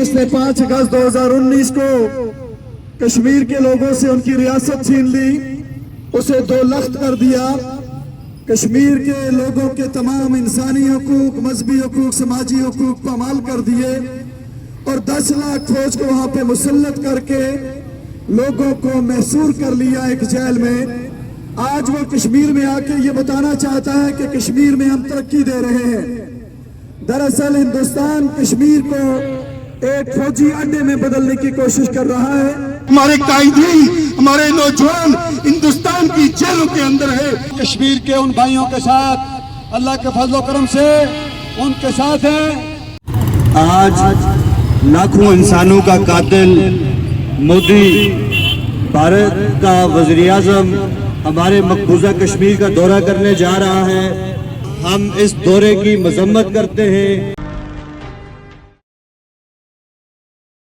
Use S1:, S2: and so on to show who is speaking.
S1: जिसने 5 अगस्त 2019 को कश्मीर के लोगों से उनकी रियासत छीन ली, उसे 2 लख्त कर दिया। कश्मीर के लोगों के तमाम इंसानी हुकूक, मजहबी हुकूक, समाजी हुकूक पामाल कर दिए और 10 लाख फौज को वहां पे मुसल्लत करके लोगों को महसूर कर लिया एक जेल में। आज वो कश्मीर में आके ये बताना चाहता है कि कश्मीर में हम तरक्की दे रहे हैं। दरअसल हिंदुस्तान कश्मीर को एक फौजी अड्डे में बदलने की कोशिश कर रहा है।
S2: हमारे कायदीन, हमारे नौजवान हिंदुस्तान की जेलों के अंदर है।
S3: कश्मीर के उन भाइयों के साथ अल्लाह के फजल करम से उनके साथ हैं।
S4: आज लाखों इंसानों का कातिल मोदी भारत का वज़ीर आज़म हमारे मकबूजा कश्मीर का दौरा करने जा रहा है। हम इस दौरे की मजम्मत करते हैं।